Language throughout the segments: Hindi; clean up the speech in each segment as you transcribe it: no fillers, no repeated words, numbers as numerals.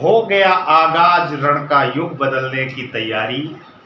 हो गया आगाज रण का युग बदलने की तैयारी,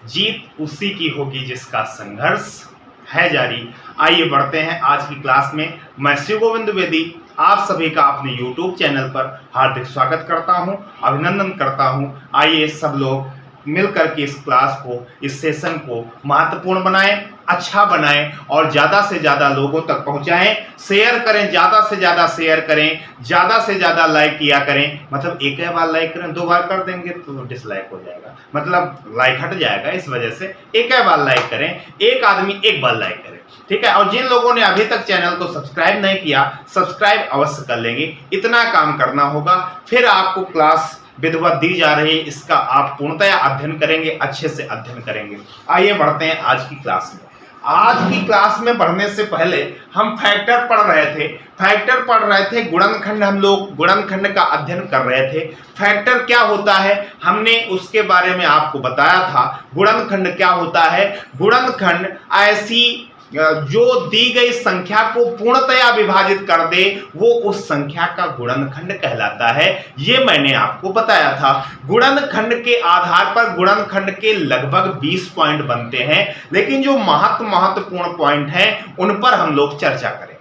जीत उसी की होगी जिसका संघर्ष है जारी। आइए बढ़ते हैं आज की क्लास में। मैं शिव गोविंद द्विवेदी आप सभी का अपने YouTube चैनल पर हार्दिक स्वागत करता हूं, अभिनंदन करता हूं। आइए सब लोग मिलकर के इस क्लास को, इस सेशन को महत्वपूर्ण बनाएं, अच्छा बनाएं और ज़्यादा से ज़्यादा लोगों तक पहुंचाएं। शेयर करें, ज़्यादा से ज़्यादा शेयर करें, ज़्यादा से ज़्यादा लाइक किया करें। मतलब एक ही बार लाइक करें, दो बार कर देंगे तो डिसलाइक हो जाएगा, मतलब लाइक हट जाएगा। इस वजह से एक ही बार लाइक करें, एक आदमी एक बार लाइक करें, ठीक है। और जिन लोगों ने अभी तक चैनल को सब्सक्राइब नहीं किया, सब्सक्राइब अवश्य कर लेंगे। इतना काम करना होगा, फिर आपको क्लास विधिवत दी जा रही है, इसका आप पूर्णतया अध्ययन करेंगे, अच्छे से अध्ययन करेंगे। आइए बढ़ते हैं आज की क्लास में। आज की क्लास में बढ़ने से पहले हम फैक्टर पढ़ रहे थे, गुणनखंड, हम लोग गुणनखंड का अध्ययन कर रहे थे। फैक्टर क्या होता है हमने उसके बारे में आपको बताया था। गुणनखंड क्या होता है? गुणनखंड ऐसी जो दी गई संख्या को पूर्णतया विभाजित कर दे, वो उस संख्या का गुणनखंड कहलाता है। ये मैंने आपको बताया था। गुणनखंड के आधार पर गुणनखंड के लगभग 20 पॉइंट बनते हैं, लेकिन जो महत्वपूर्ण पॉइंट हैं उन पर हम लोग चर्चा करेंगे,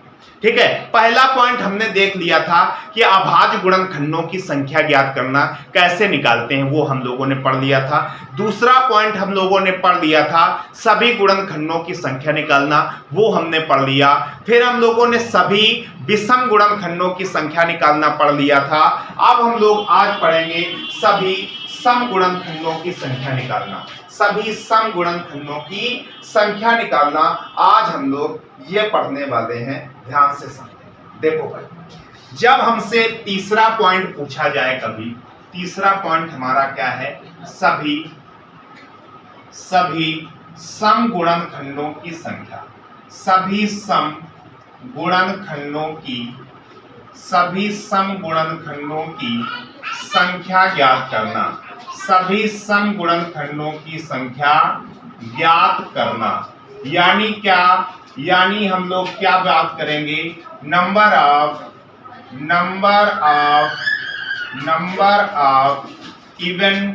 ठीक है। पहला पॉइंट हमने देख लिया था कि अभाज्य गुणनखंडों की संख्या ज्ञात करना कैसे निकालते हैं, वो हम लोगों ने पढ़ लिया था। दूसरा पॉइंट हम लोगों ने पढ़ लिया था सभी गुणनखंडों की संख्या निकालना, वो हमने पढ़ लिया। फिर हम लोगों ने सभी विषम गुणनखंडों की संख्या निकालना पढ़ लिया था। अब हम लोग आज पढ़ेंगे सभी सम गुणनखंडों की संख्या निकालना, सभी सम गुणनखंडों की संख्या निकालना आज हम लोग ये पढ़ने वाले हैं। ध्यान से समझें। देखो भाई, जब हमसे तीसरा पॉइंट पूछा जाए कभी, तीसरा पॉइंट हमारा क्या है? सभी सम गुणनखंडों की संख्या, सभी सम गुणनखंडों की संख्या ज्ञात करना, सभी सम गुणनखंडों की संख्या ज्ञात करना। यानी क्या? यानी हम लोग क्या बात करेंगे? नंबर ऑफ इवन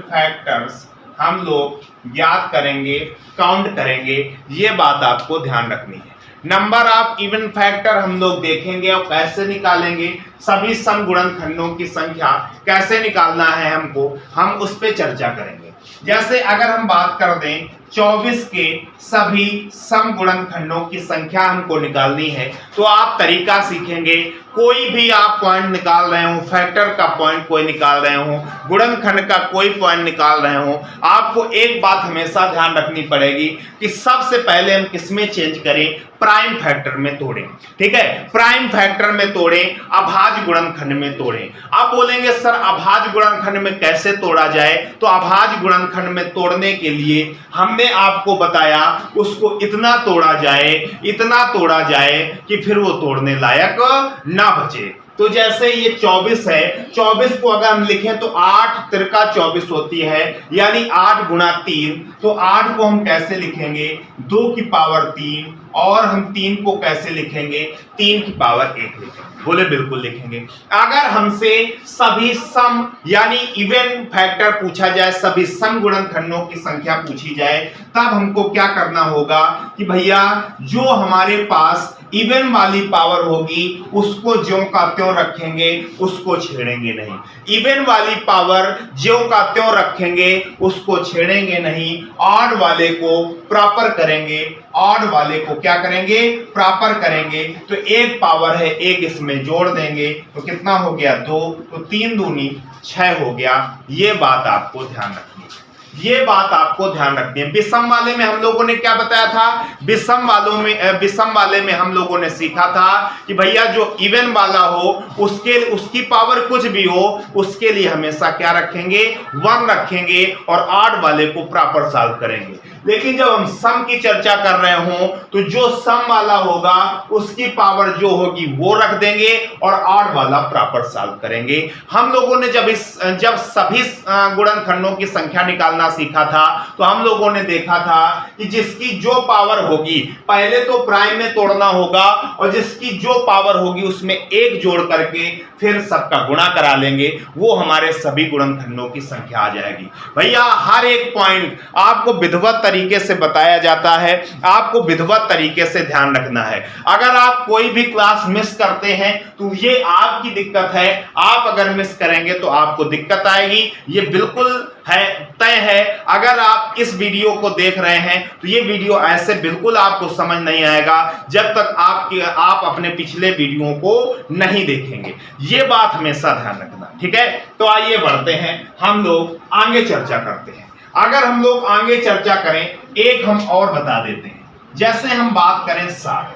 फैक्टर्स हम लोग ज्ञात करेंगे, काउंट करेंगे। ये बात आपको ध्यान रखनी है। नंबर ऑफ इवन फैक्टर हम लोग देखेंगे और कैसे निकालेंगे, सभी सम गुणनखंडों की संख्या कैसे निकालना है हमको, हम उस पर चर्चा करेंगे। जैसे अगर हम बात कर दें 24 के सभी सम गुणनखंडों की संख्या हमको निकालनी है, तो आप तरीका सीखेंगे। कोई भी आप पॉइंट निकाल रहे हो, फैक्टर का पॉइंट कोई निकाल रहे हो, गुणनखंड का कोई पॉइंट निकाल रहे हो, आपको एक बात हमेशा ध्यान रखनी पड़ेगी कि सबसे पहले हम किसमें चेंज करें? प्राइम फैक्टर में तोड़ें, ठीक है। प्राइम फैक्टर में तोड़ें, अभाज्य गुणनखंड में तोड़ें। आप बोलेंगे सर अभाज्य गुणनखंड में कैसे तोड़ा जाए? तो अभाज्य गुणनखंड में तोड़ने के लिए हमने आपको बताया उसको इतना तोड़ा जाए कि फिर वो तोड़ने लायक ना बचे। तो जैसे ये 24 है, 24 को अगर हम लिखें तो 8 तिरका 24 होती है, यानी 8 गुणा 3। तो 8 को हम कैसे लिखेंगे? 2 की पावर 3। और हम 3 को कैसे लिखेंगे? 3 की पावर 1 लिखेंगे। बोले बिल्कुल लिखेंगे। अगर हमसे सभी सम यानी इवन फैक्टर पूछा जाए, सभी सम गुणनखंडों की संख्या पूछी जाए, तब हमको क्या करना होगा कि भैया जो हमारे पास इवन वाली पावर होगी उसको ज्यों का त्यों रखेंगे, उसको छेड़ेंगे नहीं। इवन वाली पावर ज्यों का त्यों रखेंगे, उसको छेड़ेंगे नहीं। ऑड वाले को प्रॉपर करेंगे, ऑड वाले को क्या करेंगे? प्रॉपर करेंगे। तो एक पावर है, एक इसमें जोड़ देंगे तो कितना हो गया? 2। तो 3 दूनी 6 हो गया। ये बात आपको ध्यान रखनी है, ये बात आपको ध्यान रखनी है। विषम वाले में हम लोगों ने क्या बताया था? विषम वाले में हम लोगों ने सीखा था कि भैया जो इवन वाला हो उसकी पावर कुछ भी हो, उसके लिए हमेशा क्या रखेंगे? 1 रखेंगे और ऑड वाले को प्रॉपर सॉल्व करेंगे। लेकिन जब हम सम की चर्चा कर रहे हो तो जो सम वाला होगा उसकी पावर जो होगी वो रख देंगे और ऑड वाला प्रॉपर सॉल्व करेंगे। हम लोगों ने जब सभी गुणनखंडों की संख्या निकालना सीखा था तो हम लोगों ने देखा था कि जिसकी जो पावर होगी पहले तो प्राइम में तोड़ना होगा और जिसकी जो पावर होगी उसमें एक जोड़ करके फिर सबका गुणा करा लेंगे, वो हमारे सभी गुणनखंडों की संख्या आ जाएगी। भैया हर एक पॉइंट आपको विधिवत तरीके से बताया जाता है, आपको विधिवत तरीके से ध्यान रखना है। अगर आप कोई भी क्लास मिस करते हैं तो ये आपकी दिक्कत है, आप अगर मिस करेंगे तो आपको दिक्कत आएगी, ये बिल्कुल है तय है। अगर आप इस वीडियो को देख रहे हैं तो ये वीडियो ऐसे बिल्कुल आपको समझ नहीं आएगा जब तक आप अपने पिछले वीडियो को नहीं देखेंगे, ये बात हमेशा ध्यान रखना, ठीक है। तो आइए बढ़ते हैं, हम लोग आगे चर्चा करते हैं। अगर हम लोग आगे चर्चा करें, एक हम और बता देते हैं, जैसे हम बात करें 60,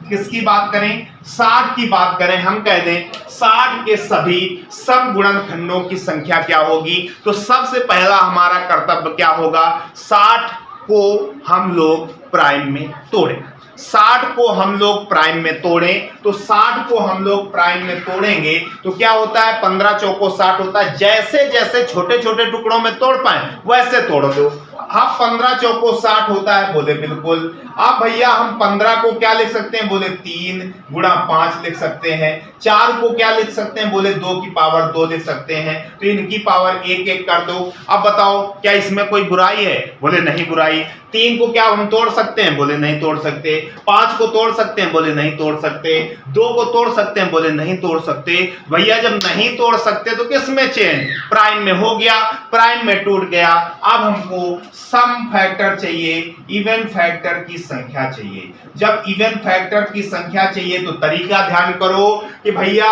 किसकी बात करें, 60 की बात करें, हम कह दें 60 के सभी सम गुणनखंडों की संख्या क्या होगी। तो सबसे पहला हमारा कर्तव्य क्या होगा, 60 को हम लोग प्राइम में तोड़ें। 60 को हम लोग प्राइम में तोड़ें, तो 60 को हम लोग प्राइम में तोड़ेंगे तो क्या होता है, 15 चौको 60 होता है। जैसे जैसे छोटे छोटे टुकड़ों में तोड़ पाए वैसे तोड़ दो। अब 15 चौको 60 होता है, बोले बिल्कुल। अब भैया हम 15 को क्या लिख सकते हैं, बोले 3 गुणा 5 लिख सकते हैं। 4 को क्या लिख सकते हैं, बोले 2 की पावर 2 लिख सकते हैं। तो इनकी पावर 1 1 कर दो। अब बताओ क्या इसमें कोई बुराई है, बोले नहीं बुराई। 3 को क्या हम तोड़ सकते हैं, बोले नहीं तोड़ सकते। 5 को तोड़ सकते हैं, बोले नहीं तोड़ सकते। 2 को तोड़ सकते हैं, बोले नहीं तोड़ सकते। भैया जब नहीं तोड़ सकते तो किस में चेंज, प्राइम में हो गया, प्राइम में टूट गया। अब हमको सम फैक्टर चाहिए, इवन फैक्टर की संख्या चाहिए। जब इवन फैक्टर की संख्या चाहिए तो तरीका ध्यान करो कि भैया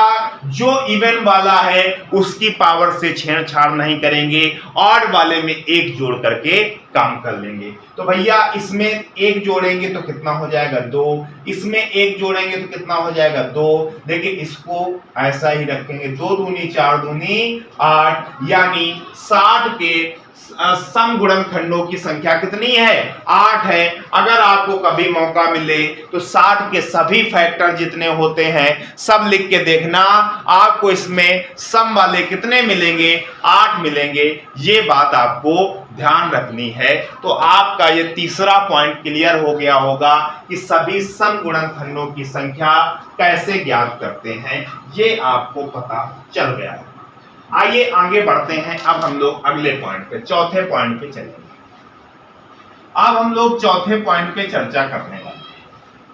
जो इवन वाला है उसकी पावर से छेड़छाड़ नहीं करेंगे, ऑड वाले में एक जोड़ करके काम कर लेंगे। तो भैया इसमें एक जोड़ेंगे तो कितना हो जाएगा, 2। इसमें एक जोड़ेंगे तो कितना हो जाएगा, 2। लेकिन इसको ऐसा ही रखेंगे, 2 दूनी 4 दूनी 8, यानी 60 के सम गुणनखंडों की संख्या कितनी है, 8 है। अगर आपको कभी मौका मिले तो 60 के सभी फैक्टर जितने होते हैं सब लिख के देखना, आपको इसमें सम वाले कितने मिलेंगे, 8 मिलेंगे। ये बात आपको ध्यान रखनी है। तो आपका ये तीसरा पॉइंट क्लियर हो गया होगा कि सभी सम गुणनखंडों की संख्या कैसे ज्ञात करते हैं, ये आपको पता चल गया है। आइए आगे बढ़ते हैं, अब हम लोग अगले पॉइंट पे, चौथे पॉइंट पे चलेंगे। अब हम लोग चौथे पॉइंट पे चर्चा करने वाले हैं।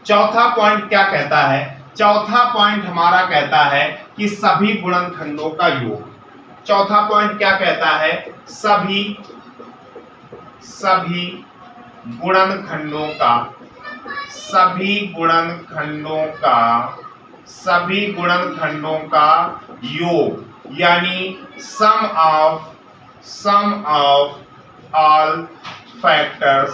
चौथा पॉइंट क्या कहता है, चौथा पॉइंट हमारा कहता है कि सभी गुणनखंडों का योग। चौथा पॉइंट क्या कहता है, सभी गुणनखंडों का, सभी गुणनखंडों का योग, यानी सम ऑफ ऑल फैक्टर,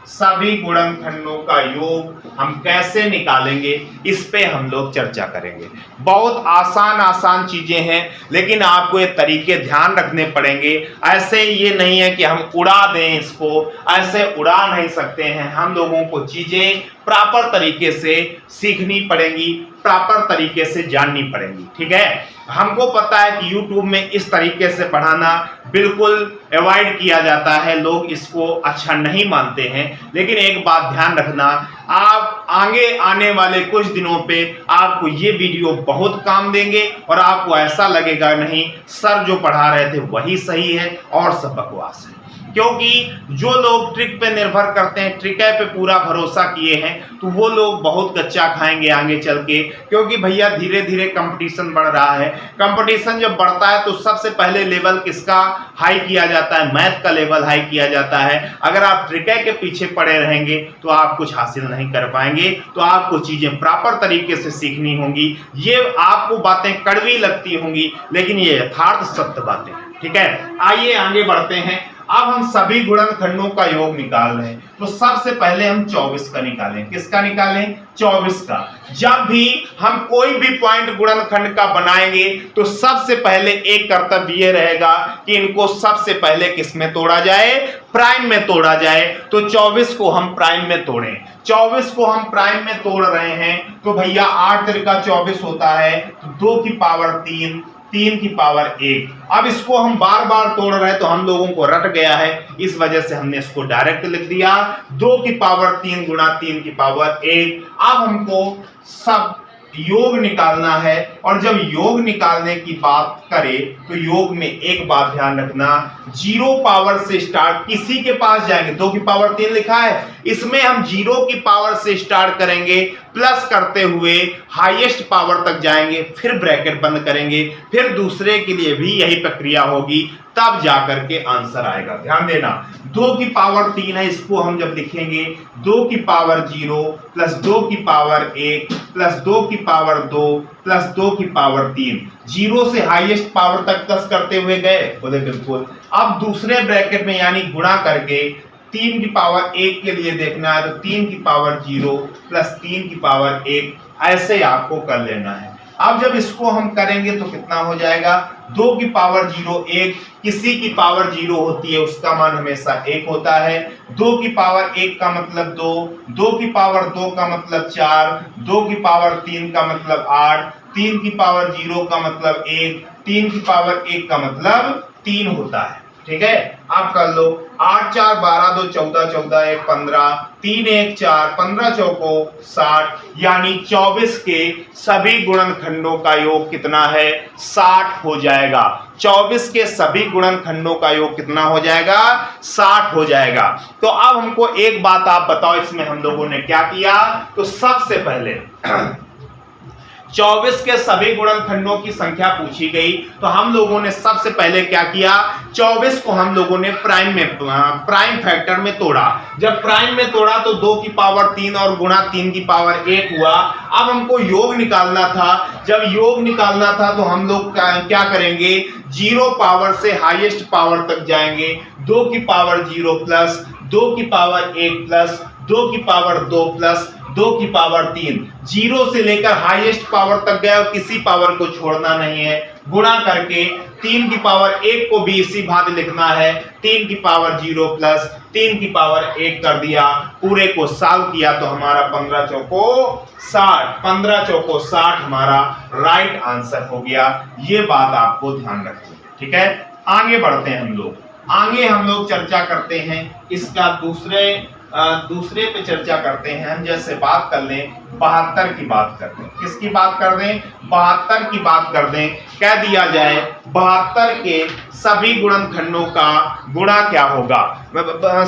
सभी गुणनखंडों का योग हम कैसे निकालेंगे, इस पे हम लोग चर्चा करेंगे। बहुत आसान चीजें हैं, लेकिन आपको ये तरीके ध्यान रखने पड़ेंगे। ऐसे ये नहीं है कि हम उड़ा दें इसको, ऐसे उड़ा नहीं सकते हैं। हम लोगों को चीजें प्रॉपर तरीके से सीखनी पड़ेंगी, प्रॉपर तरीके से जाननी पड़ेंगी, ठीक है। हमको पता है कि YouTube में इस तरीके से पढ़ाना बिल्कुल अवॉइड किया जाता है, लोग इसको अच्छा नहीं मानते हैं। लेकिन एक बात ध्यान रखना, आप आगे आने वाले कुछ दिनों पे आपको ये वीडियो बहुत काम देंगे और आपको ऐसा लगेगा नहीं सर जो पढ़ा रहे थे वही सही है और सब बकवास है। क्योंकि जो लोग ट्रिक पे निर्भर करते हैं, ट्रिक पे पूरा भरोसा किए हैं, तो वो लोग बहुत कच्चा खाएंगे आगे चल के। क्योंकि भैया धीरे धीरे कंपटीशन बढ़ रहा है। कंपटीशन जब बढ़ता है तो सबसे पहले लेवल किसका हाई किया जाता है, मैथ का लेवल हाई किया जाता है। अगर आप ट्रिक के पीछे पड़े रहेंगे तो आप कुछ हासिल नहीं कर पाएंगे। तो आपको चीजें प्रॉपर तरीके से सीखनी होंगी। ये आपको बातें कड़वी लगती होंगी, लेकिन ये यथार्थ सत्य बातें, ठीक है। आइए आगे बढ़ते हैं। अब हम सभी गुणनखंडों का योग निकाल रहे हैं, तो सबसे पहले हम 24 का निकालें। किसका निकालें? 24 का। जब भी हम कोई भी पॉइंट गुणनखंड का बनाएंगे तो सबसे पहले एक कर्तव्य ये रहेगा कि इनको सबसे पहले किस में तोड़ा जाए? प्राइम में तोड़ा जाए। तो 24 को हम प्राइम में तोड़ें। 24 को हम प्राइम में तोड़ रहे हैं तो भैया 8 त्रिका 24 होता है, तो 2 की पावर 3, 3 की पावर 1। अब इसको हम बार बार तोड़ रहे हैं तो हम लोगों को रट गया है, इस वजह से हमने इसको डायरेक्ट लिख दिया 2 की पावर 3 गुणा 3 की पावर 1। अब हमको सब योग निकालना है, और जब योग निकालने की बात करें तो योग में एक बात ध्यान रखना, 0 पावर से स्टार्ट किसी के पास जाएंगे। 2 की पावर 3 लिखा है, इसमें हम 0 की पावर से स्टार्ट करेंगे, प्लस करते हुए हाईएस्ट पावर तक जाएंगे, फिर ब्रैकेट बंद करेंगे, फिर दूसरे के लिए भी यही प्रक्रिया होगी, तब जाकर के आंसर आएगा। ध्यान देना, 2 की पावर 3 है, इसको हम जब लिखेंगे 2 की पावर 0 प्लस 2 की पावर 1 प्लस 2 की पावर 2 प्लस 2 की पावर 3, 0 से हाईएस्ट पावर तक प्लस करते हुए गए, बोले बिल्कुल। अब दूसरे ब्रैकेट में यानी गुणा करके 3 की पावर 1 के लिए देखना है तो 3 की पावर 0 प्लस 3 की पावर 1, ऐसे आपको कर लेना है। अब जब इसको हम करेंगे तो कितना हो जाएगा? 2 की पावर 0 1, किसी की पावर 0 होती है उसका मान हमेशा 1 होता है। 2 की पावर 1 का मतलब 2, 2 की पावर 2 का मतलब 4, 2 की पावर 3 का मतलब 8, 3 की पावर 0 का मतलब 1, 3 की पावर 1 का मतलब 3 होता है। ठीक है, आप कर लो। 8 4 12 2 14, 14 1 15, 3 1 4, 15 चौको 60, यानी 24 के सभी गुणनखंडों का योग कितना है? 60 हो जाएगा। 24 के सभी गुणनखंडों का योग कितना हो जाएगा? 60 हो जाएगा। तो अब हमको एक बात आप बताओ, इसमें हम लोगों ने क्या किया? तो सबसे पहले 24 के सभी गुणनखंडों की संख्या पूछी गई, तो हम लोगों ने सबसे पहले क्या किया? 24 को हम लोगों ने प्राइम फैक्टर में तोड़ा। जब प्राइम में तोड़ा तो 2 की पावर 3 और गुणा 3 की पावर 1 हुआ। अब हमको योग निकालना था। जब योग निकालना था तो हम लोग क्या करेंगे? 0 पावर से हाईएस्ट पावर तक जाएंगे। 2 की पावर 0 प्लस 2 की पावर 1 प्लस 2 की पावर 2 प्लस 2 की पावर 3, 0 से लेकर हाईएस्ट पावर तक गया और किसी पावर को छोड़ना नहीं है। गुणा करके 3 की पावर 1 को भी इसी भांति लिखना है, 3 की पावर 0 प्लस 3 की पावर 1 कर दिया। पूरे को सॉल्व किया तो हमारा 15 चौको 60, 15 चौको 60 हमारा राइट आंसर हो गया। ये बात आपको ध्यान रखनी है। ठीक है, आगे बढ़ते हैं हम लोग। आगे हम लोग चर्चा करते हैं इसका दूसरे पे चर्चा करते हैं हम। जैसे बात कर लें 72 की बात कर दें। किसकी बात कर दें? 72 की बात कर दें। कह दिया जाए 72 के सभी गुणनखंडों का गुणा क्या होगा?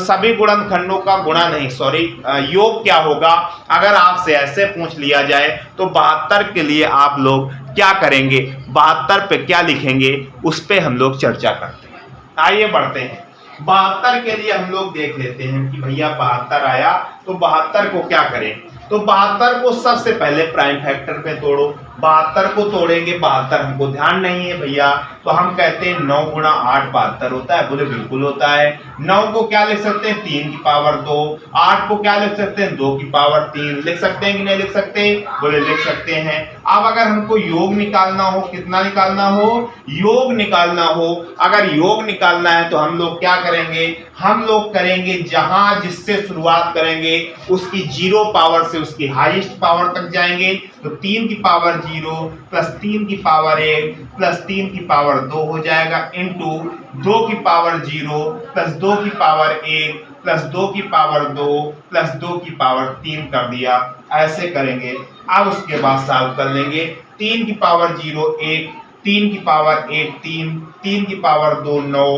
सभी गुणनखंडों का गुणा नहीं, सॉरी, योग क्या होगा? अगर आपसे ऐसे पूछ लिया जाए तो 72 के लिए आप लोग क्या करेंगे? 72 पे क्या लिखेंगे? उस पे हम लोग चर्चा करते हैं। आइए बढ़ते हैं। 72 के लिए हम लोग देख लेते हैं कि भैया 72 आया तो 72 को क्या करें? तो 72 को सबसे पहले प्राइम फैक्टर पे तोड़ो। 72 को तोड़ेंगे, 72 हमको ध्यान नहीं है भैया, तो हम कहते हैं 9 गुणा 8 72 होता है। बोले बिल्कुल होता है। 9 को क्या लिख सकते हैं? 3 की पावर 2। 8 को क्या लिख सकते हैं? 2 की पावर 3। लिख सकते हैं कि नहीं लिख सकते? बोले लिख सकते हैं। अब अगर हमको योग निकालना हो, कितना निकालना हो? योग निकालना हो, अगर योग निकालना है तो हम लोग क्या करेंगे? हम लोग करेंगे जहां जिससे शुरुआत करेंगे उसकी 0 पावर से उसकी हाईएस्ट पावर तक जाएंगे। तो 3 की पावर 0 प्लस 3 की पावर 1 प्लस 3 की पावर 2 हो जाएगा, इंटू 2 की पावर 0 प्लस 2 की पावर 1 प्लस 2 की पावर 2 प्लस 2 की पावर 3 कर दिया। ऐसे करेंगे। अब उसके बाद सॉल्व कर लेंगे। 3 की पावर 0 1, 3 की पावर 1 3, 3 की पावर 2 9,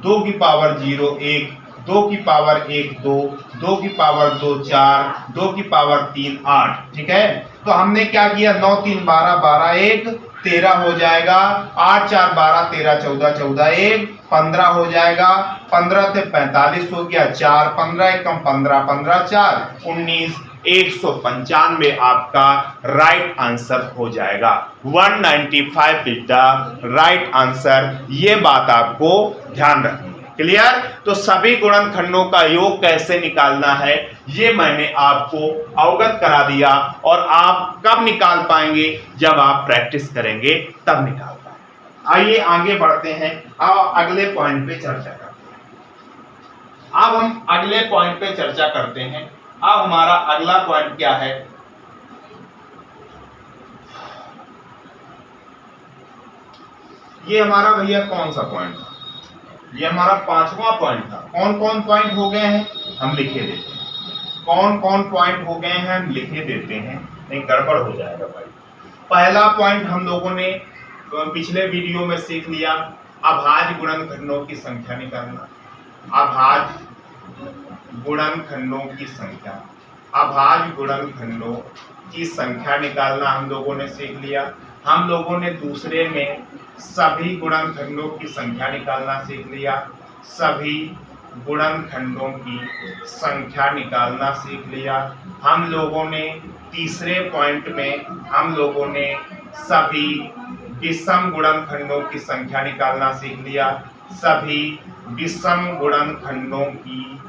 2 की पावर 0 1, 2 की पावर 1 2, 2 की पावर 2 4, 2 की पावर 3 8। ठीक है, तो हमने क्या किया? 9 3 12, 12 1 13 हो जाएगा। 8 4 12 13 14, 14 1 15 हो जाएगा। 15 से 45 हो गया, 4 15 1 15, 15 4 19, 195 आपका राइट आंसर हो जाएगा। 195 इज द राइट आंसर। ये बात आपको ध्यान रखनी है। क्लियर। तो सभी गुणनखंडों का योग कैसे निकालना है ये मैंने आपको अवगत करा दिया, और आप कब निकाल पाएंगे, जब आप प्रैक्टिस करेंगे तब निकाल पाएंगे। आइए आगे बढ़ते हैं, अब अगले पॉइंट पे चर्चा करते हैं। अब हम अगले पॉइंट पे चर्चा करते हैं। अब हमारा अगला पॉइंट क्या है, ये हमारा भैया कौन सा पॉइंट था, ये हमारा 5वां पॉइंट था। कौन कौन पॉइंट हो गए हैं हम लिखे देते हैं, कौन कौन पॉइंट हो गए हैं हम लिखे देते हैं, नहीं गड़बड़ हो जाएगा भाई। पहला पॉइंट हम लोगों ने पिछले वीडियो में सीख लिया, अभाज्य गुणनखंडों की संख्या निकालना। अभाज्य गुणनखंडों की संख्या, अभाज्य गुणनखंडों की संख्या निकालना हम लोगों ने सीख लिया। हम लोगों ने दूसरे में सभी गुणनखंडों की संख्या निकालना सीख लिया, सभी गुणनखंडों की संख्या निकालना सीख लिया। हम लोगों ने तीसरे पॉइंट में हम लोगों ने सभी विषम गुणनखंडों की संख्या निकालना सीख लिया, सभी विषम गुणनखंडों की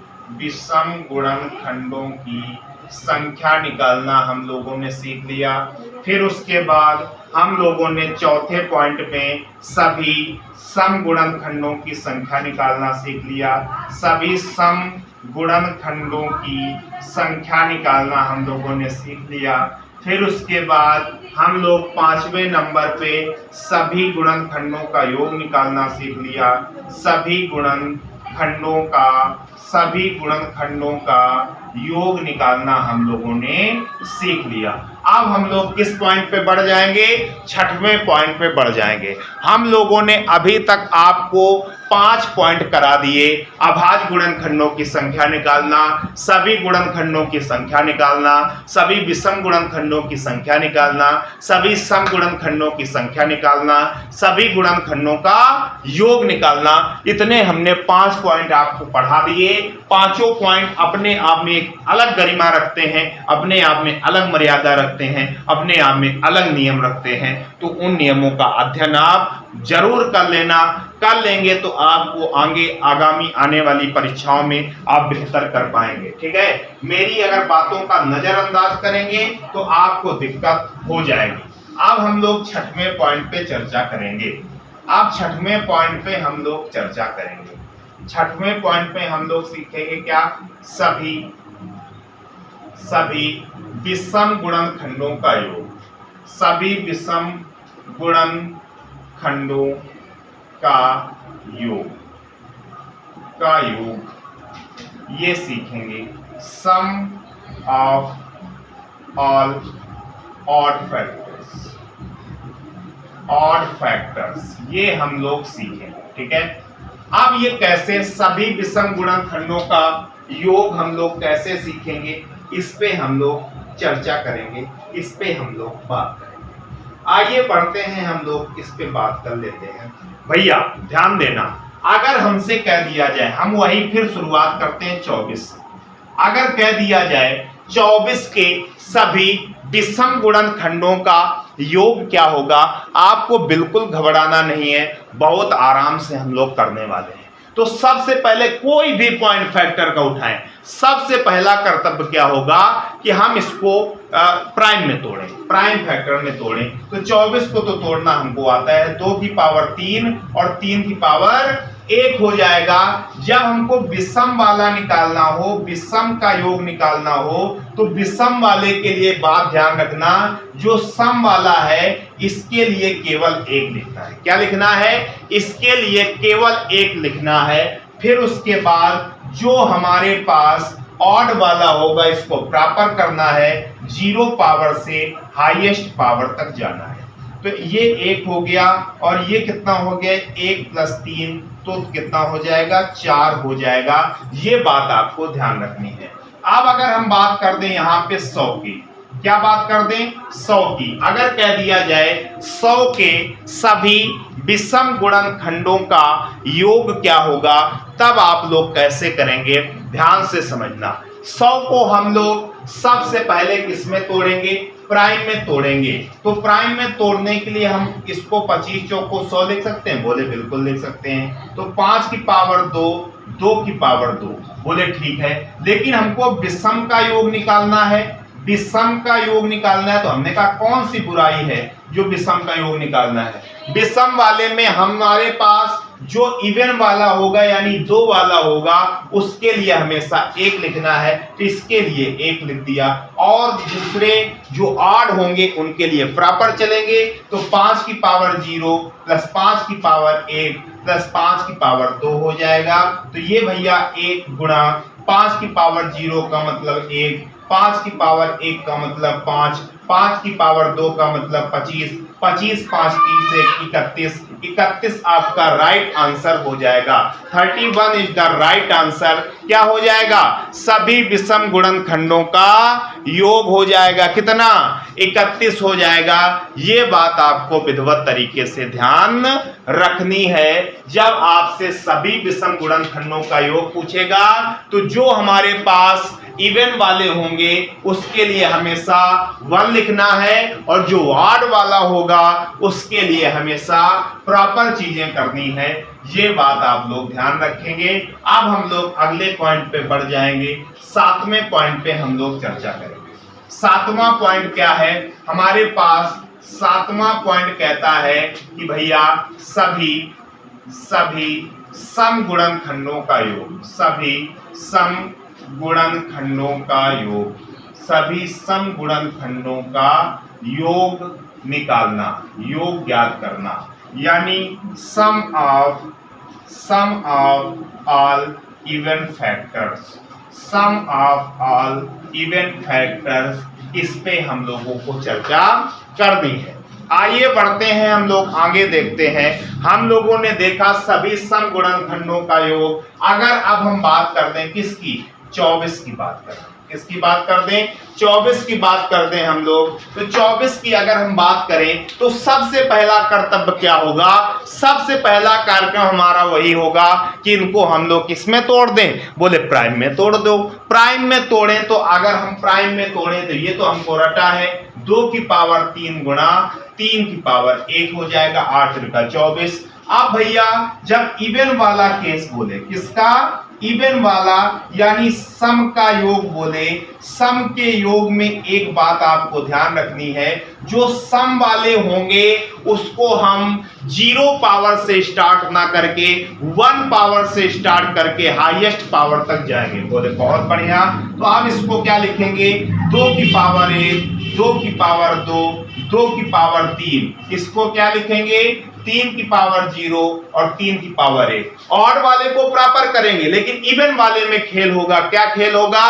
संख्या निकालना हम लोगों ने सीख लिया। फिर उसके बाद हम लोगों ने चौथे पॉइंट में सभी सम गुणनखंडों की संख्या निकालना सीख लिया, सभी सम गुणनखंडों की संख्या निकालना हम लोगों ने सीख लिया। फिर उसके बाद हम लोग 5वें नंबर पे सभी गुणनखंडों का योग निकालना सीख लिया, सभी गुणनखंडों का योग निकालना हम लोगों ने सीख लिया। अब हम लोग किस पॉइंट पे बढ़ जाएंगे, 6वें पॉइंट पे बढ़ जाएंगे। हम लोगों ने अभी तक आपको 5 पॉइंट करा दिए, अभाज्य गुणनखंडों की संख्या निकालना, सभी गुणनखंडों की संख्या निकालना, सभी विषम गुणनखंडों की संख्या निकालना, सभी सम गुणनखंडों की संख्या निकालना, सभी गुणनखंडों का योग निकालना। इतने हमने 5 पॉइंट आपको पढ़ा दिए। पांचों पॉइंट अपने आप में एक अलग गरिमा रखते हैं, अपने आप में अलग मर्यादा रखते हैं, अपने आप में अलग नियम रखते हैं। तो उन नियमों का अध्ययन आप जरूर कर लेना, कर लेंगे तो आपको आगामी आने वाली परीक्षाओं में आप बेहतर कर पाएंगे। ठीक है, मेरी अगर बातों का नजरअंदाज करेंगे तो आपको दिक्कत हो जाएगी। अब हम लोग 6वें पॉइंट पे चर्चा करेंगे। अब 6वें पॉइंट पे हम लोग चर्चा करेंगे। 6वें पॉइंट पे हम लोग सीखेंगे क्या, सभी विषम गुणनखंडों का योग, सभी विषम गुणनखंडों का योग ये सीखेंगे। सम ऑफ ऑल ऑड फैक्टर्स ये हम लोग सीखेंगे। ठीक है, अब ये कैसे सभी विषम गुणनखंडों का योग हम लोग कैसे सीखेंगे, इस पे हम लोग चर्चा करेंगे, इस पे हम लोग बात करेंगे। आइए बढ़ते हैं, हम लोग इस पे बात कर लेते हैं। भैया ध्यान देना, अगर हमसे कह दिया जाए, हम वही फिर शुरुआत करते हैं 24 से। अगर कह दिया जाए 24 के सभी विषम गुणनखंडों का योग क्या होगा, आपको बिल्कुल घबराना नहीं है, बहुत आराम से हम लोग करने वाले हैं। तो सबसे पहले कोई भी पॉइंट फैक्टर का उठाएं, सबसे पहला कर्तव्य क्या होगा कि हम इसको प्राइम में तोड़ें, प्राइम फैक्टर में तोड़ें। तो 24 को तो तोड़ना हमको आता है, 2 की पावर 3 और 3 की पावर 1 हो जाएगा। जब हमको विषम वाला निकालना हो, विषम का योग निकालना हो, तो विषम वाले के लिए बात ध्यान रखना, जो सम वाला है इसके लिए केवल 1 लिखना है। क्या लिखना है, इसके लिए केवल 1 लिखना है। फिर उसके बाद जो हमारे पास ऑड वाला होगा इसको प्रॉपर करना है, 0 पावर से हाईएस्ट पावर तक जाना है। तो ये 1 हो गया, और ये कितना हो गया, 1 + 3 तो कितना हो जाएगा, 4 हो जाएगा। ये बात आपको ध्यान रखनी है। अब अगर हम बात कर दें यहाँ पे 100 की, क्या बात कर दें, 100 की। अगर कह दिया जाए 100 के सभी विषम गुणनखंडों का योग क्या होगा, तब आप लोग कैसे करेंगे, ध्यान से समझना। 100 को हम लोग सबसे पहले किस में तोड़ेंगे, प्राइम में तोड़ेंगे। तो प्राइम में तोड़ने के लिए हम इसको 25 चौको 100 लिख सकते हैं, बोले बिल्कुल लिख सकते हैं। तो 5 की पावर 2, 2 की पावर 2, बोले ठीक है। लेकिन हमको विषम का योग निकालना है, विषम का योग निकालना है। तो हमने कहा कौन सी बुराई है जो विषम का योग निकालना है। विषम वाले में हमारे पास जो इवन वाला होगा यानी 2 वाला होगा उसके लिए हमेशा 1 लिखना है, तो इसके लिए 1 लिख दिया। और दूसरे जो ऑड होंगे उनके लिए प्रॉपर चलेंगे। तो 5 की पावर 0 प्लस 5 की पावर 1 प्लस 5 की पावर 2 हो जाएगा। तो ये भैया 1 गुणा 5 की पावर 0 का मतलब 1, 5 की पावर 1 का मतलब 5, 5 की पावर 2 का मतलब 25, 25 5 3 से 31, 31 आपका राइट आंसर हो जाएगा। 31 इज द राइट आंसर। क्या हो जाएगा? सभी विषम गुणनखंडों का योग हो जाएगा। कितना? 31 हो जाएगा। ये बात आपको विधिवत तरीके से ध्यान रखनी है। जब आपसे सभी विषम गुणनखंडों का योग पूछेगा तो जो हमारे पास इवन वाले होंगे उसके लिए हमेशा 1 लिखना है और जो ऑड वाला होगा उसके लिए हमेशा प्रॉपर चीजें करनी है। ये बात आप लोग ध्यान रखेंगे। अब हम लोग अगले पॉइंट पे बढ़ जाएंगे। 7वें पॉइंट पे हम लोग चर्चा करेंगे। 7वां पॉइंट क्या है हमारे पास? 7वां पॉइंट कहता है कि भैया सभी सम गुणनखंडों का योग, सभी सम गुणनखंडों का योग, सभी सम गुणनखंडों का योग निकालना, योग ज्ञात करना, यानी sum of all even factors, sum of all even factors, इस पे हम लोगों को चर्चा करनी है। आइए बढ़ते हैं, हम लोग आगे देखते हैं। हम लोगों ने देखा सभी सम गुणनखंडों का योग। अगर अब हम बात कर दें किसकी? 24 की बात कर दें। किसकी बात कर दें? 24 की बात कर दें हम लोग। तो 24 की अगर हम बात करें तो सबसे पहला कर्तव्य क्या होगा? सबसे पहला कार्यक्रम हमारा वही होगा कि इनको हम लोग किस में तोड़ दें? बोले प्राइम में तोड़ दो। प्राइम में तोड़ें तो अगर हम प्राइम में तोड़ें तो ये तो हमको रटा है 2 की पावर 3 गुणा 3 की पावर 1 हो जाएगा, 8 का 24। अब भैया जब इवन वाला केस बोले, किसका? इवन वाला यानी सम का योग बोले, सम के योग में एक बात आपको ध्यान रखनी है, जो सम वाले होंगे उसको हम 0 पावर से स्टार्ट ना करके 1 पावर से स्टार्ट करके हाईएस्ट पावर तक जाएंगे। बोले बहुत बढ़िया। तो आप इसको क्या लिखेंगे? 2 की पावर 1, 2 की पावर 2, 2 की पावर 3। इसको क्या लिखेंगे? 3 की पावर 0 और 3 की पावर 1। ऑड वाले को प्रॉपर करेंगे लेकिन इवन वाले में खेल होगा। क्या खेल होगा?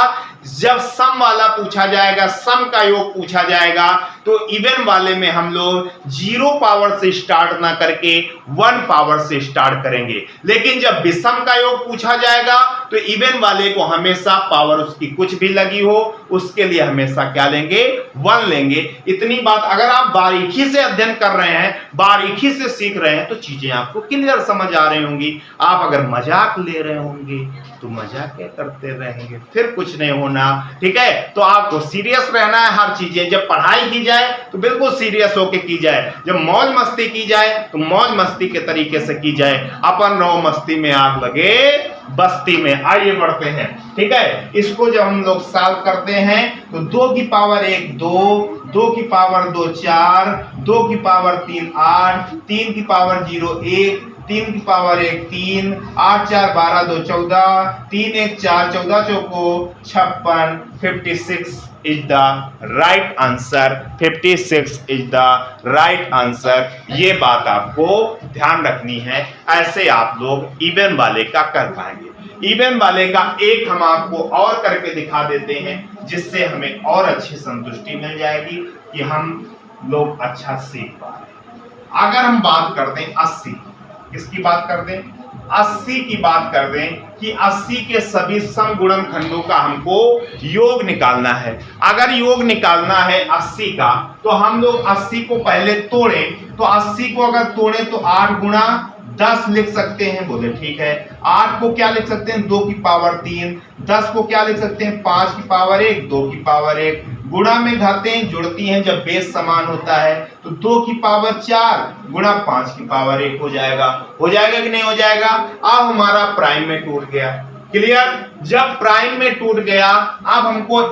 जब सम वाला पूछा जाएगा, सम का योग पूछा जाएगा, तो इवन वाले में हम लोग 0 पावर से स्टार्ट ना करके 1 पावर से स्टार्ट करेंगे। लेकिन जब विषम का योग पूछा जाएगा तो इवन वाले को हमेशा पावर उसकी कुछ भी लगी हो उसके लिए हमेशा क्या लेंगे? 1 लेंगे। इतनी बात अगर आप बारीकी से अध्ययन कर रहे हैं, बारीकी से सीख रहे हैं तो चीजें आपको क्लियर समझ आ रही होंगी। आप अगर मजाक ले रहे होंगे तो मजाक क्या करते रहेंगे, फिर कुछ नहीं होना। ठीक है? तो आपको सीरियस रहना है हर चीजें। जब पढ़ाई की जाए तो बिल्कुल सीरियस होके की जाए, जब मौज मस्ती की जाए तो मौज मस्ती के तरीके से की जाए। अपन रहो मस्ती में आग लगे बस्ती में। आइए बढ़ते हैं। ठीक है? इसको जब हम लोग सॉल्व करते हैं तो 2 की पावर 1 2, 2 की पावर 2 4, 2 की पावर 3 8, 3 की पावर 0 1, 3 की power 1 3, 8 4 12 2 14, 3 1 4, 14 choco 56, 56 is the right answer। 56 is the right answer। ये बात आपको ध्यान रखनी है। ऐसे आप लोग इवन वाले का कर पाएंगे। इवन वाले का एक हम आपको और करके दिखा देते हैं जिससे हमें और अच्छी संतुष्टि मिल जाएगी कि हम लोग अच्छा सीख पा रहे हैं। अगर हम बात कर दें 80, किसकी बात कर दें? 80 की बात कर दें कि 80 के सभी सम गुणनखंडों का हमको योग निकालना है। अगर योग निकालना है 80 का तो हम लोग 80 को पहले तोड़ें। तो 80 को अगर तोड़ें तो 8 गुणा 10 लिख सकते हैं। बोले ठीक है। 8 को क्या लिख सकते हैं? 2 की पावर 3। 10 को क्या लिख सकते हैं? 5 की पावर 1, 2 की पावर 1 गुणा में घातें जुड़ती हैं जब बेस समान होता है, तो 2 की पावर 4 गुणा 5 की पावर 1 हो जाएगा कि नहीं हो जाएगा। अब हमारा प्राइम में टूट गया। क्लियर। जब प्राइम में टूट गया, अब हमको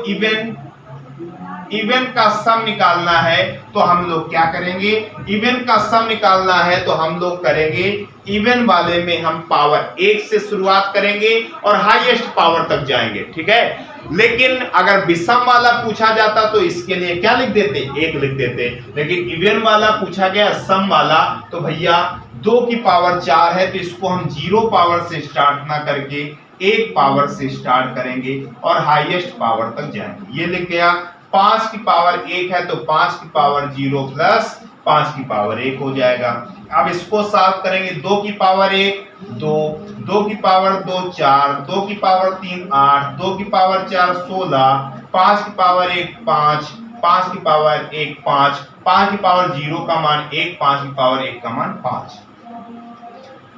इवन का सम निकालना है, तो हम लोग क्या करेंगे, इवन का सम निकालना है तो हम लोग करेंगे इवन वाले में हम पावर 1 से शुरुआत करेंगे और हाईएस्ट पावर तक जाएंगे, ठीक है। लेकिन अगर विषम वाला पूछा जाता तो इसके लिए क्या लिख देते, 1 लिख देते। लेकिन इवन वाला पूछा गया, सम वाला, तो भैया 2 की पावर 4 है, तो इसको हम 0 पावर से स्टार्ट ना करके 1 पावर से स्टार्ट करेंगे और हाईएस्ट पावर तक जाएंगे। ये लिख गया। 5 की पावर 1 है तो 5 की पावर 0 प्लस 5 की पावर 1 हो जाएगा। अब इसको सॉल्व करेंगे। 2 की पावर 1 2, 2 की पावर 2 4, 2 की पावर 3 8, 2 की पावर 4 16, 5 की पावर 1 5, 5 की पावर 1 5, 5 की पावर 0 का मान 1, 5 की पावर 1 का मान 5।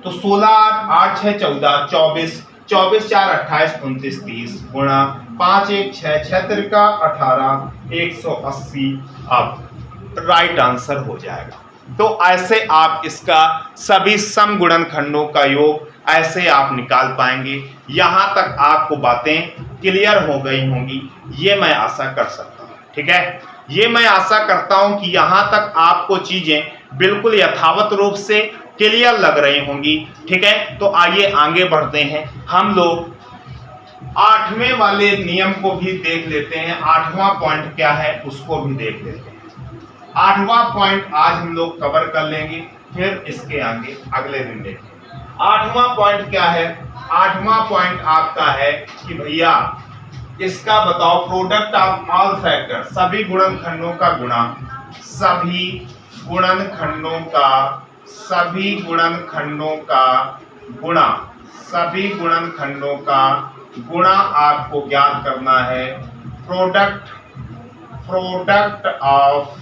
तो 16 8 6 14 24, 24 4 28 29 30 गुणा 5 1 6 6 तिरका 18 180। अब राइट आंसर हो जाएगा। तो ऐसे आप इसका सभी सम गुणनखंडों का योग ऐसे आप निकाल पाएंगे। यहां तक आपको बातें क्लियर हो गई होंगी, ये मैं आशा कर सकता हूं, ठीक है। ये मैं आशा करता हूं कि यहां तक आपको चीजें बिल्कुल यथावत रूप से क्लियर लग रही होंगी, ठीक है। तो आइए आगे बढ़ते हैं। हम लोग 8वें वाले नियम को भी देख लेते हैं। 8वां पॉइंट क्या है उसको भी देख लेते हैं। 8वां पॉइंट आज हम लोग कवर कर लेंगे, फिर इसके आगे अगले दिन देखेंगे। 8वां पॉइंट क्या है। 8वां पॉइंट आपका है कि भैया इसका बताओ, प्रोडक्ट ऑफ ऑल फैक्टर, सभी गुणनखंडों का गुणा, सभी गुणनखंडों का, सभी गुणनखंडों का गुणा, सभी गुणनखंडों का गुणा आपको ज्ञात करना है। Product of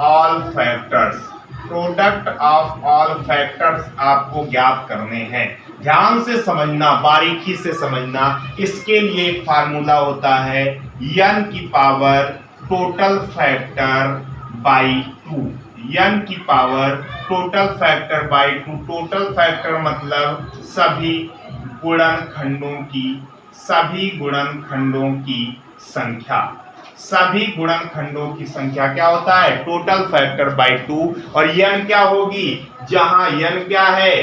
all factors, product of all factors आपको ज्ञात करने हैं। ध्यान से समझना, बारीकी से समझना। इसके लिए एक फार्मूला होता है n की power total factor by 2, n की power total factor by 2। Total factor मतलब सभी गुणनखंडों की, सभी गुणनखंडों की संख्या, सभी गुणनखंडों की संख्या क्या होता है, टोटल फैक्टर बाई 2। और n क्या होगी, जहां n क्या है,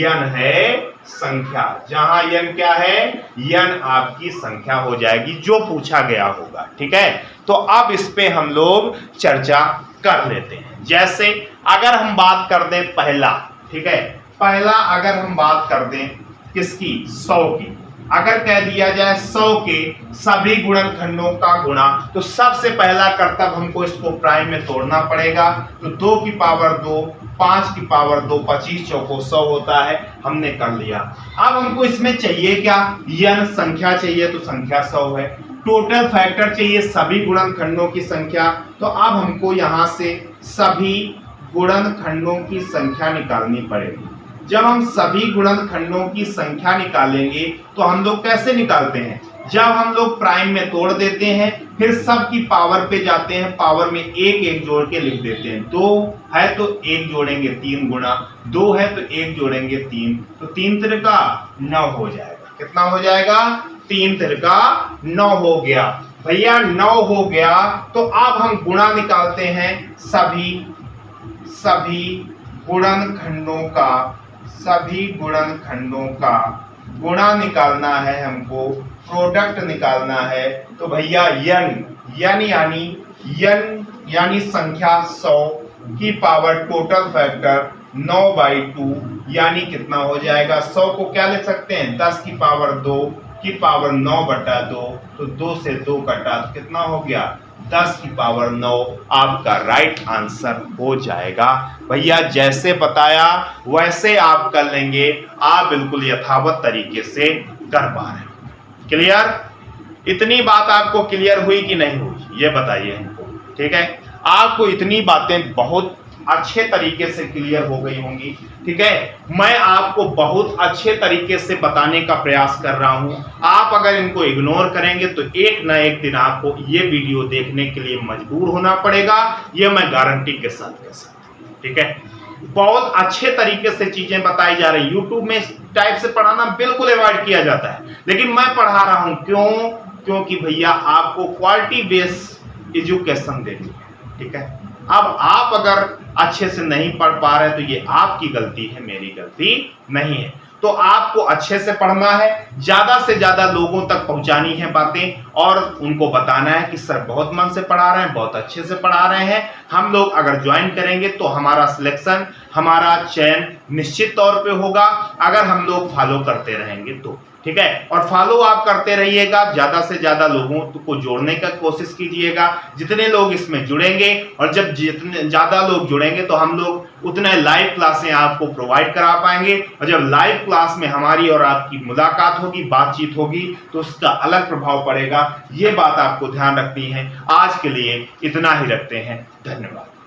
n है संख्या, जहां n क्या है, n आपकी संख्या हो जाएगी जो पूछा गया होगा, ठीक है। तो अब इस पे हम लोग चर्चा कर लेते हैं। जैसे अगर हम बात कर दें पहला, ठीक है, पहला अगर हम बात कर दें किसकी, 100 की, अगर कह दिया जाए 100 के सभी गुणनखंडों का गुणा, तो सबसे पहला कर्तव्य हमको इसको प्राइम में तोड़ना पड़ेगा। तो 2 की पावर 2, 5 की पावर 2, 25 चौको 100 होता है, हमने कर लिया। अब हमको इसमें चाहिए क्या, n संख्या चाहिए, तो संख्या 100 है। टोटल फैक्टर चाहिए सभी गुणनखंडों की संख्या, तो अब हमको यहाँ से सभी गुणनखंडों की संख्या निकालनी पड़ेगी। जब हम सभी गुणनखंडों की संख्या निकालेंगे तो हम लोग कैसे निकालते हैं, जब हम लोग प्राइम में तोड़ देते हैं, फिर सब की पावर पे जाते हैं, पावर में 1 1 जोड़ के लिख देते हैं। 2 है तो 1 जोड़ेंगे 3 गुना, 2 है तो 1 जोड़ेंगे 3, तो 3 तिरका 9 हो जाएगा। कितना हो जाएगा, 3 तिरका 9 हो गया। भैया 9 हो गया, तो अब हम गुणा निकालते हैं सभी गुणनखंडों का, सभी गुणनखंडों का गुणा निकालना है हमको, प्रोडक्ट निकालना है। तो भैया n यानी संख्या 100 की पावर टोटल फैक्टर 9/2 यानी कितना हो जाएगा, 100 को क्या लिख सकते हैं, 10 की पावर 2 की पावर 9/2, तो 2 से 2 कटा तो कितना हो गया, 10 की पावर 9 आपका राइट आंसर हो जाएगा। भैया जैसे बताया वैसे आप कर लेंगे, आप बिल्कुल यथावत तरीके से कर पा रहे हैं। क्लियर, इतनी बात आपको क्लियर हुई कि नहीं हुई, ये बताइए हमको, ठीक है। आपको इतनी बातें बहुत अच्छे तरीके से क्लियर हो गई होंगी। ठीक है, मैं आपको बहुत अच्छे तरीके से बताने का प्रयास कर रहा हूं। आप अगर इनको इग्नोर करेंगे तो एक ना एक दिन आपको ये वीडियो देखने के लिए मजबूर होना पड़ेगा, ये मैं गारंटी के साथ कह सकता हूं। ठीक है, बहुत अच्छे तरीके से चीजें बताई जा रही। यूट्यूब में इस टाइप से पढ़ाना बिल्कुल अवॉइड किया जाता है, लेकिन मैं पढ़ा रहा हूं। क्यों? क्योंकि भैया आपको क्वालिटी बेस्ड एजुकेशन देनी है। ठीक है, अब आप अगर अच्छे से नहीं पढ़ पा रहे तो ये आपकी गलती है, मेरी गलती नहीं है। तो आपको अच्छे से पढ़ना है, ज्यादा से ज्यादा लोगों तक पहुंचानी है बातें, और उनको बताना है कि सर बहुत मन से पढ़ा रहे हैं, बहुत अच्छे से पढ़ा रहे हैं। हम लोग अगर ज्वाइन करेंगे तो हमारा सिलेक्शन, हमारा चयन निश्चित तौर पे होगा, अगर हम लोग फॉलो करते रहेंगे तो। ठीक है, और फॉलो आप करते रहिएगा, ज्यादा से ज्यादा लोगों को जोड़ने का कोशिश कीजिएगा। जितने लोग इसमें जुड़ेंगे, और जब जितने ज्यादा लोग जुड़ेंगे तो हम लोग उतने लाइव क्लासें आपको प्रोवाइड करा पाएंगे, और जब लाइव क्लास में हमारी और आपकी मुलाकात होगी, बातचीत होगी, तो उसका अलग प्रभाव पड़ेगा। ये बात आपको ध्यान रखनी है। आज के लिए इतना ही रखते हैं, धन्यवाद।